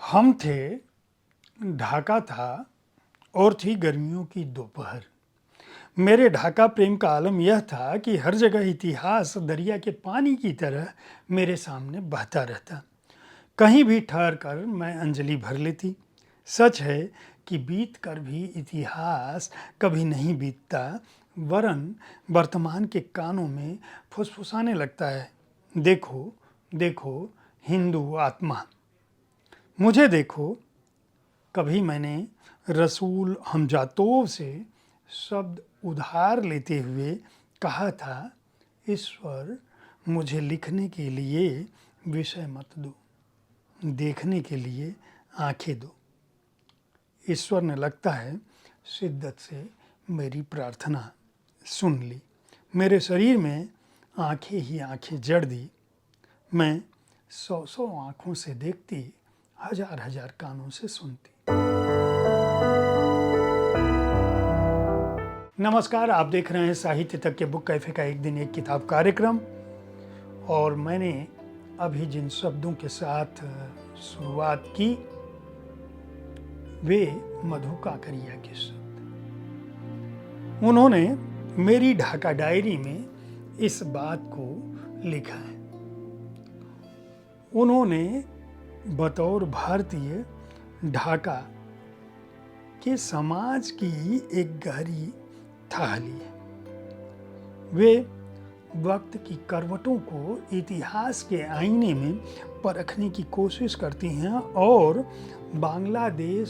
हम थे, ढाका था और थी गर्मियों की दोपहर। मेरे ढाका प्रेम का आलम यह था कि हर जगह इतिहास दरिया के पानी की तरह मेरे सामने बहता रहता। कहीं भी ठहर कर मैं अंजलि भर लेती। सच है कि बीत कर भी इतिहास कभी नहीं बीतता, वरन वर्तमान के कानों में फुसफुसाने लगता है, देखो देखो हिंदू आत्मा, मुझे देखो। कभी मैंने रसूल हमजातों से शब्द उधार लेते हुए कहा था, ईश्वर मुझे लिखने के लिए विषय मत दो, देखने के लिए आंखें दो। ईश्वर ने लगता है शिद्दत से मेरी प्रार्थना सुन ली। मेरे शरीर में आंखें ही आंखें जड़ दी। मैं 100 आंखों से देखती, हजार कानों से सुनती। नमस्कार, आप देख रहे हैं साहित्य तक के बुक कैफे का एक दिन एक किताब कार्यक्रम। और मैंने अभी जिन शब्दों के साथ शुरुआत की वे मधु काकरिया के शब्द। उन्होंने मेरी ढाका डायरी में इस बात को लिखा है। उन्होंने बतौर भारतीय ढाका के समाज की एक गहरी थाह ली है। वे वक्त की करवटों को इतिहास के आईने में परखने की कोशिश करती हैं और बांग्लादेश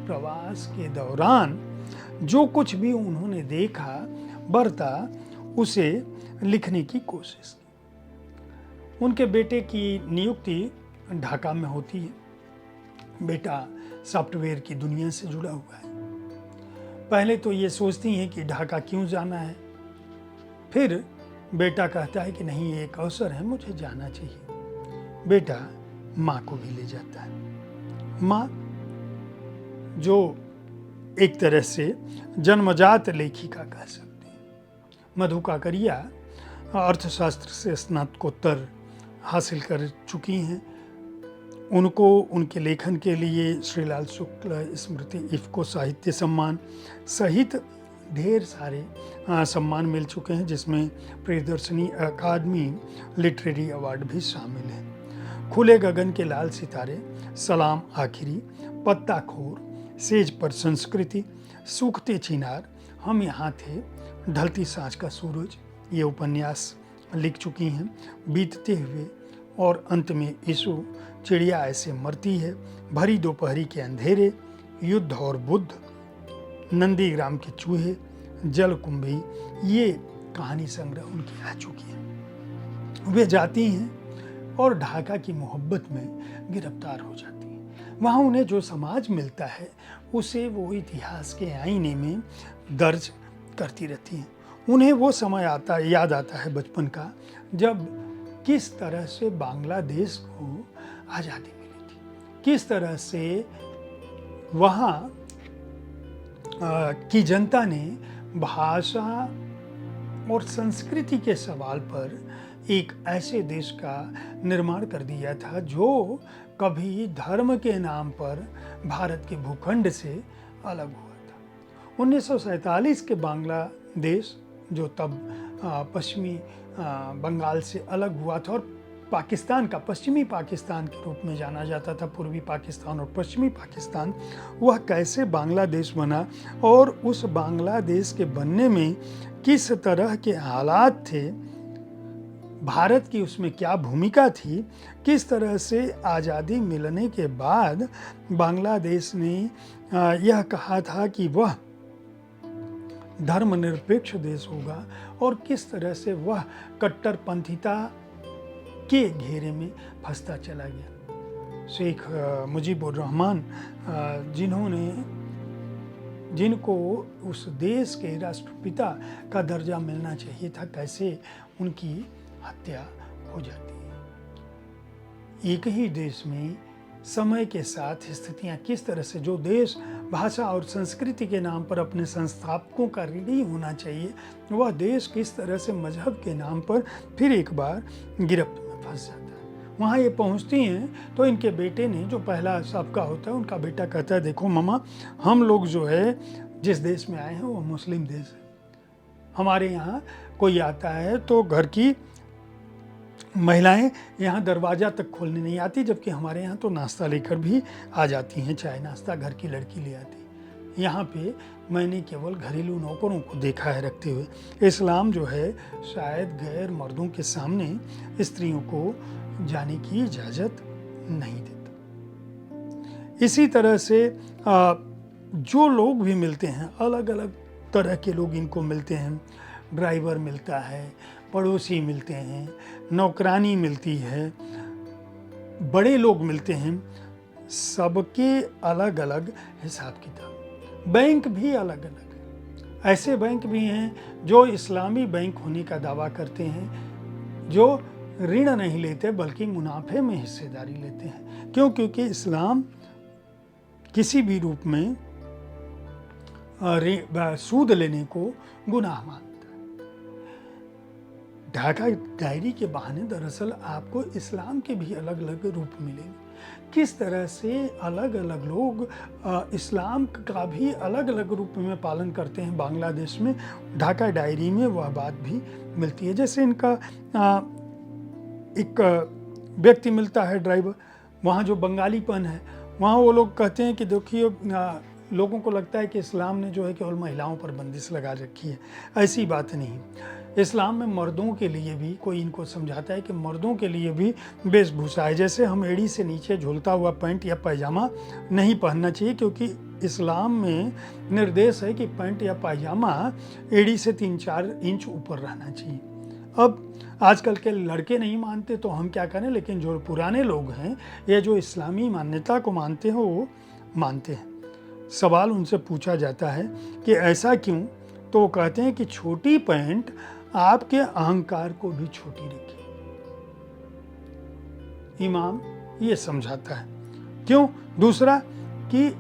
प्रवास के दौरान जो कुछ भी उन्होंने देखा बरता उसे लिखने की कोशिश की। उनके बेटे की नियुक्ति ढाका में होती है। बेटा सॉफ्टवेयर की दुनिया से जुड़ा हुआ है। पहले तो ये सोचती हैं कि ढाका क्यों जाना है, फिर बेटा कहता है कि नहीं, ये एक अवसर है, मुझे जाना चाहिए। बेटा माँ को भी ले जाता है। माँ जो एक तरह से जन्मजात लेखिका कह सकते हैं। मधु काकरिया अर्थशास्त्र से स्नातकोत्तर हासिल कर चुकी हैं। उनको उनके लेखन के लिए श्रीलाल शुक्ल स्मृति इफ्को साहित्य सम्मान सहित ढेर सारे सम्मान मिल चुके हैं, जिसमें प्रियदर्शनी अकादमी लिटरेरी अवार्ड भी शामिल हैं। खुले गगन के लाल सितारे, सलाम आखिरी, पत्ताखोर, सेज पर संस्कृति, सूखते चिनार, हम यहाँ थे, ढलती सांझ का सूरज, ये उपन्यास लिख चुकी हैं। बीतते हुए और अंत में यीशु, चिड़िया ऐसे मरती है, भरी दोपहरी के अंधेरे, युद्ध और बुद्ध, नंदीग्राम के चूहे, जलकुंभी, ये कहानी संग्रह उनकी आ चुकी है। वे जाती हैं और ढाका की मोहब्बत में गिरफ्तार हो जाती हैं। वहाँ उन्हें जो समाज मिलता है उसे वो इतिहास के आईने में दर्ज करती रहती हैं। उन्हें वो समय याद आता है बचपन का, जब किस तरह से बांग्लादेश को आज़ादी मिली थी, किस तरह से वहाँ की जनता ने भाषा और संस्कृति के सवाल पर एक ऐसे देश का निर्माण कर दिया था जो कभी धर्म के नाम पर भारत के भूखंड से अलग हुआ था। 1947 के बांग्लादेश जो तब पश्चिमी बंगाल से अलग हुआ था और पाकिस्तान का पश्चिमी पाकिस्तान के रूप में जाना जाता था, पूर्वी पाकिस्तान और पश्चिमी पाकिस्तान, वह कैसे बांग्लादेश बना और उस बांग्लादेश के बनने में किस तरह के हालात थे, भारत की उसमें क्या भूमिका थी, किस तरह से आज़ादी मिलने के बाद बांग्लादेश ने यह कहा था कि वह धर्मनिरपेक्ष देश होगा और किस तरह से वह कट्टरपंथिता के घेरे में फंसता चला गया। शेख मुजीबुर रहमान जिनको उस देश के राष्ट्रपिता का दर्जा मिलना चाहिए था, कैसे उनकी हत्या हो जाती है। एक ही देश में समय के साथ स्थितियां किस तरह से, जो देश भाषा और संस्कृति के नाम पर अपने संस्थापकों का ऋणी होना चाहिए, वह देश किस तरह से मजहब के नाम पर फिर एक बार गिरफ्त में फंस जाता है। वहाँ ये पहुँचती हैं तो इनके बेटे ने, जो पहला सबका होता है, उनका बेटा कहता है देखो मम्मा, हम लोग जो है जिस देश में आए हैं वो मुस्लिम देश है। हमारे यहाँ कोई आता है तो घर की महिलाएं यहाँ दरवाज़ा तक खोलने नहीं आती, जबकि हमारे यहाँ तो नाश्ता लेकर भी आ जाती हैं, चाय नाश्ता घर की लड़की ले आती है। यहाँ पे मैंने केवल घरेलू नौकरों को देखा है रखते हुए। इस्लाम जो है शायद गैर मर्दों के सामने स्त्रियों को जाने की इजाज़त नहीं देता। इसी तरह से जो लोग भी मिलते हैं, अलग अलग तरह के लोग इनको मिलते हैं। ड्राइवर मिलता है, पड़ोसी मिलते हैं, नौकरानी मिलती है, बड़े लोग मिलते हैं, सबके अलग अलग हिसाब किताब। बैंक भी अलग अलग है। ऐसे बैंक भी हैं जो इस्लामी बैंक होने का दावा करते हैं, जो ऋण नहीं लेते बल्कि मुनाफे में हिस्सेदारी लेते हैं। क्यों? क्योंकि इस्लाम किसी भी रूप में सूद लेने को गुनाह मानता है। ढाका डायरी के बहाने दरअसल आपको इस्लाम के भी अलग अलग रूप मिलेंगे। किस तरह से अलग अलग लोग इस्लाम का भी अलग अलग रूप में पालन करते हैं बांग्लादेश में, ढाका डायरी में वह बात भी मिलती है। जैसे इनका एक व्यक्ति मिलता है ड्राइवर, वहाँ जो बंगालीपन है, वहाँ वो लोग कहते हैं कि देखिए लोगों को लगता है कि इस्लाम ने जो है केवल महिलाओं पर बंदिश लगा रखी है। ऐसी बात नहीं। इस्लाम में मर्दों के लिए भी, कोई इनको समझाता है कि मर्दों के लिए भी वेशभूषा है। जैसे हम एड़ी से नीचे झूलता हुआ पैंट या पैजामा नहीं पहनना चाहिए, क्योंकि इस्लाम में निर्देश है कि पैंट या पैजामा एड़ी से 3-4 इंच ऊपर रहना चाहिए। अब आजकल के लड़के नहीं मानते तो हम क्या करें, लेकिन जो पुराने लोग हैं, ये जो इस्लामी मान्यता को मानते हैं, वो मानते हैं। सवाल उनसे पूछा जाता है कि ऐसा क्यों, तो वो कहते हैं कि छोटी पैंट आपके अहंकार को भी छोटी रखी। इमाम ये समझाता है। क्यों? दूसरा कि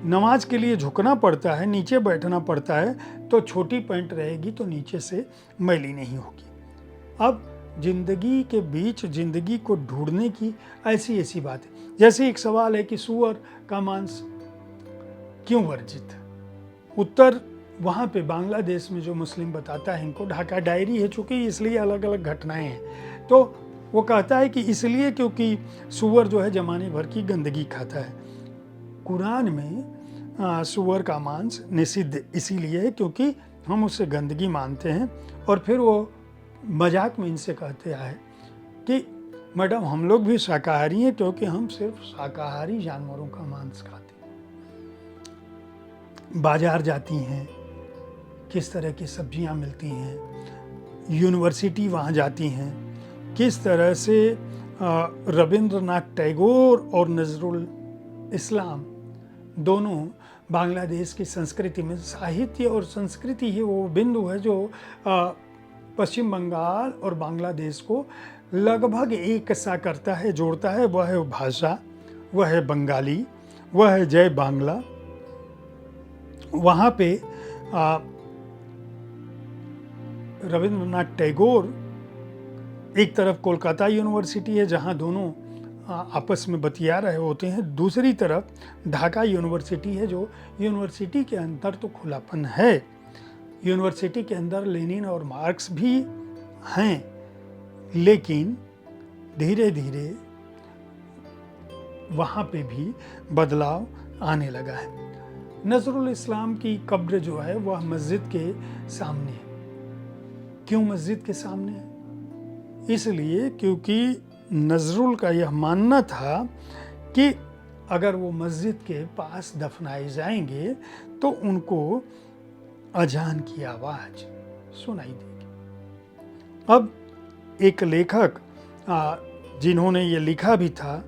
नमाज के लिए झुकना पड़ता है, नीचे बैठना पड़ता है, तो छोटी पैंट रहेगी तो नीचे से मैली नहीं होगी। अब जिंदगी के बीच जिंदगी को ढूंढने की ऐसी बात है। जैसे एक सवाल है कि सूअर का मांस क्यों वर्जित? उत्तर वहाँ पे बांग्लादेश में जो मुस्लिम बताता है, इनको ढाका डायरी है चूँकि, इसलिए अलग अलग घटनाएं हैं, तो वो कहता है कि इसलिए क्योंकि सूअर जो है जमाने भर की गंदगी खाता है। कुरान में सूअर का मांस निषिद्ध इसीलिए है क्योंकि हम उससे गंदगी मानते हैं। और फिर वो मजाक में इनसे कहते हैं कि मैडम हम लोग भी शाकाहारी हैं, क्योंकि हम सिर्फ शाकाहारी जानवरों का मांस खाते हैं। बाजार जाती हैं, किस तरह की सब्जियां मिलती हैं, यूनिवर्सिटी वहाँ जाती हैं, किस तरह से रविंद्रनाथ टैगोर और नजरुल इस्लाम दोनों बांग्लादेश की संस्कृति में, साहित्य और संस्कृति ही वो बिंदु है जो पश्चिम बंगाल और बांग्लादेश को लगभग एक सा करता है, जोड़ता है। वह है भाषा, वह है बंगाली, वह है जय बांग्ला। वहाँ पे रविंद्रनाथ टैगोर, एक तरफ कोलकाता यूनिवर्सिटी है जहाँ दोनों आपस में बतिया रहे होते हैं, दूसरी तरफ ढाका यूनिवर्सिटी है, जो यूनिवर्सिटी के अंदर तो खुलापन है, यूनिवर्सिटी के अंदर लेनिन और मार्क्स भी हैं, लेकिन धीरे धीरे वहाँ पे भी बदलाव आने लगा है। नजरुल इस्लाम की कब्र जो है वह मस्जिद के सामने है। क्यों मस्जिद के सामने है? इसलिए क्योंकि नजरुल का यह मानना था कि अगर वो मस्जिद के पास दफनाए जाएंगे तो उनको अजान की आवाज़ सुनाई देगी। अब एक लेखक जिन्होंने ये लिखा भी था,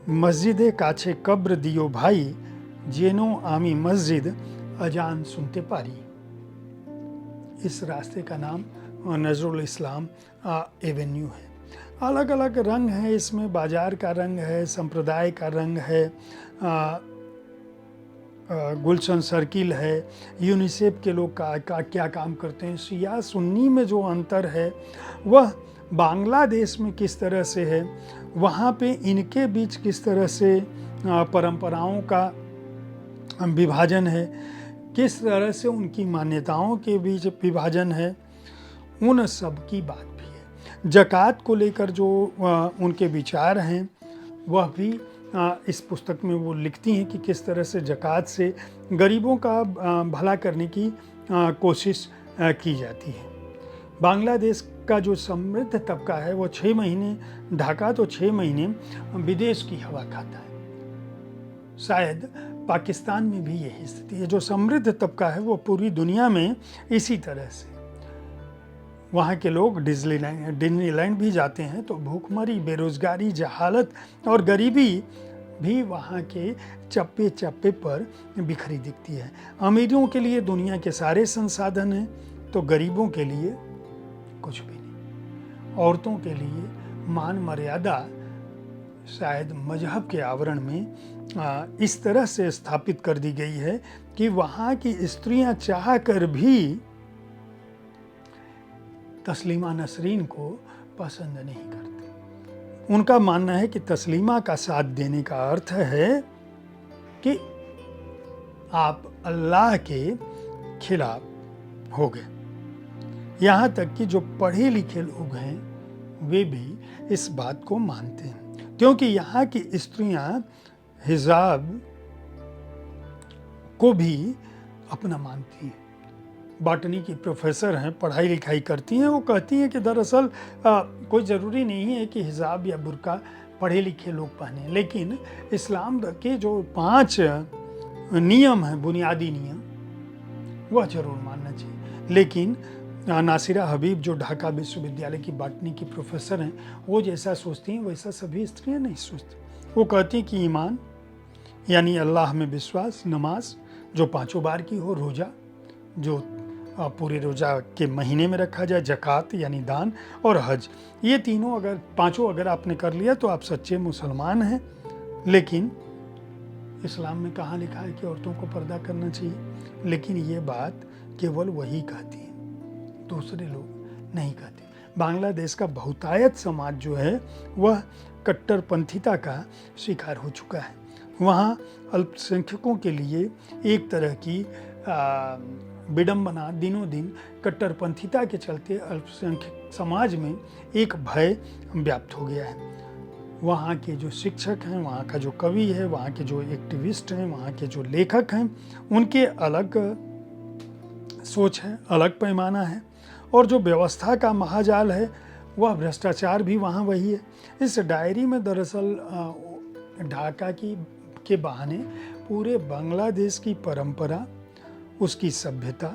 मस्जिदे काछे कब्र दियो भाई, जेनो आमी मस्जिद अजान सुनते पारी। इस रास्ते का नाम नजरुल इस्लाम एवेन्यू है। अलग अलग रंग है इसमें, बाजार का रंग है, संप्रदाय का रंग है, गुलशन सर्किल है, यूनिसेफ के लोग का क्या काम करते हैं, शिया सुन्नी में जो अंतर है वह बांग्लादेश में किस तरह से है, वहाँ पे इनके बीच किस तरह से परंपराओं का विभाजन है, किस तरह से उनकी मान्यताओं के बीच विभाजन है, उन सब की बात भी है। ज़कात को लेकर जो उनके विचार हैं वह भी इस पुस्तक में वो लिखती हैं कि किस तरह से ज़कात से गरीबों का भला करने की कोशिश की जाती है। बांग्लादेश का जो समृद्ध तबका है वो 6 महीने, ढाका तो 6 महीने विदेश की हवा खाता है। शायद पाकिस्तान में भी यही स्थिति है। जो समृद्ध तबका है वो पूरी दुनिया में इसी तरह से, वहाँ के लोग डिज्नीलैंड भी जाते हैं तो भूखमरी, बेरोजगारी, जहालत और गरीबी भी वहाँ के चप्पे चप्पे पर बिखरी दिखती है। अमीरों के लिए दुनिया के सारे संसाधन हैं तो गरीबों के लिए कुछ भी नहीं। औरतों के लिए मान मर्यादा शायद मजहब के आवरण में इस तरह से स्थापित कर दी गई है कि वहाँ की स्त्रियां चाह कर भी तस्लीमा नसरीन को पसंद नहीं करती। उनका मानना है कि तस्लीमा का साथ देने का अर्थ है कि आप अल्लाह के खिलाफ हो गए। यहाँ तक कि जो पढ़े लिखे लोग हैं वे भी इस बात को मानते हैं, क्योंकि यहाँ की स्त्रियां हिजाब को भी अपना मानती हैं। बॉटनी की प्रोफेसर हैं, पढ़ाई लिखाई करती हैं, वो कहती हैं कि दरअसल कोई ज़रूरी नहीं है कि हिजाब या बुर्का पढ़े लिखे लोग पहने, लेकिन इस्लाम के जो 5 नियम हैं, बुनियादी नियम, वह जरूर मानना चाहिए। लेकिन नासिरा हबीब जो ढाका विश्वविद्यालय की बॉटनी की प्रोफेसर हैं, वो जैसा सोचती हैं वैसा सभी स्त्रियां नहीं सोचती। वो कहती हैं कि ईमान यानी अल्लाह में विश्वास, नमाज जो 5 बार की हो, रोज़ा जो पूरे रोज़ा के महीने में रखा जाए, ज़कात यानी दान, और हज, ये तीनों अगर 5 अगर आपने कर लिया तो आप सच्चे मुसलमान हैं। लेकिन इस्लाम में कहाँ लिखा है कि औरतों को पर्दा करना चाहिए? लेकिन ये बात केवल वही कहती है, दूसरे लोग नहीं कहते। बांग्लादेश का बहुतायत समाज जो है वह कट्टरपंथिता का शिकार हो चुका है। वहाँ अल्पसंख्यकों के लिए एक तरह की विडंबना दिनों दिन कट्टरपंथिता के चलते अल्पसंख्यक समाज में एक भय व्याप्त हो गया है। वहाँ के जो शिक्षक हैं, वहाँ का जो कवि है, वहाँ के जो एक्टिविस्ट हैं, वहाँ के जो लेखक हैं, उनके अलग सोच है, अलग पैमाना है, और जो व्यवस्था का महाजाल है वह भ्रष्टाचार भी वहाँ वही है। इस डायरी में दरअसल ढाका के बहाने पूरे बांग्लादेश की परंपरा, उसकी सभ्यता,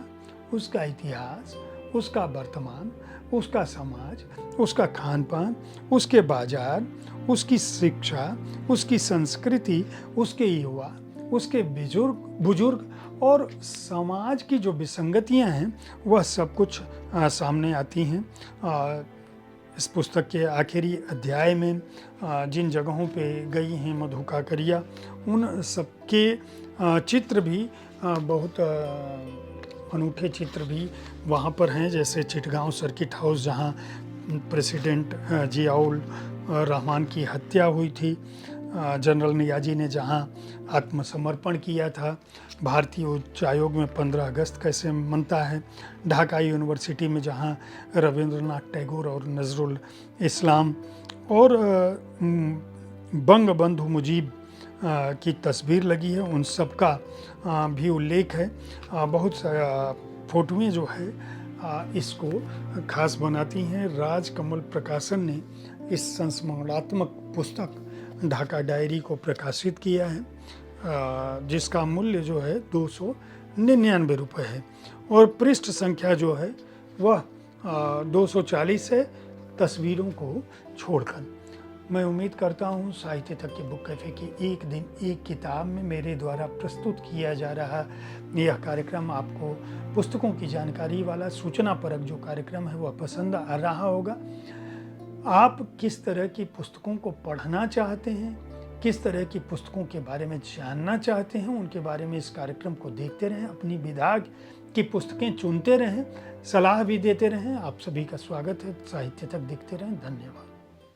उसका इतिहास, उसका वर्तमान, उसका समाज, उसका खान पान, उसके बाजार, उसकी शिक्षा, उसकी संस्कृति, उसके युवा, उसके बुजुर्ग और समाज की जो विसंगतियां हैं वह सब कुछ सामने आती हैं। इस पुस्तक के आखिरी अध्याय में जिन जगहों पे गई हैं मधु काकरिया, उन सबके चित्र भी बहुत अनूठे चित्र भी वहाँ पर हैं। जैसे चिटगांव सर्किट हाउस, जहाँ प्रेसिडेंट जियाउल रहमान की हत्या हुई थी, जनरल नियाजी ने जहाँ आत्मसमर्पण किया था, भारतीय उच्चायोग में 15 अगस्त कैसे मनता है, ढाका यूनिवर्सिटी में जहाँ रविंद्रनाथ टैगोर और नजरुल इस्लाम और बंगबंधु मुजीब की तस्वीर लगी है, उन सब का भी उल्लेख है। बहुत फोटोएं जो है इसको खास बनाती हैं। राजकमल प्रकाशन ने इस संस्मरणात्मक पुस्तक ढाका डायरी को प्रकाशित किया है, जिसका मूल्य जो है 299 रुपये है, और पृष्ठ संख्या जो है वह 240 है, तस्वीरों को छोड़कर। मैं उम्मीद करता हूँ साहित्य तक के बुक कैफे की एक दिन एक किताब में मेरे द्वारा प्रस्तुत किया जा रहा यह कार्यक्रम आपको पुस्तकों की जानकारी वाला सूचना परक जो कार्यक्रम है वह पसंद आ रहा होगा। आप किस तरह की पुस्तकों को पढ़ना चाहते हैं किस तरह की पुस्तकों के बारे में जानना चाहते हैं, उनके बारे में इस कार्यक्रम को देखते रहें, अपनी विधा की पुस्तकें चुनते रहें, सलाह भी देते रहें। आप सभी का स्वागत है। साहित्य तक देखते रहें। धन्यवाद।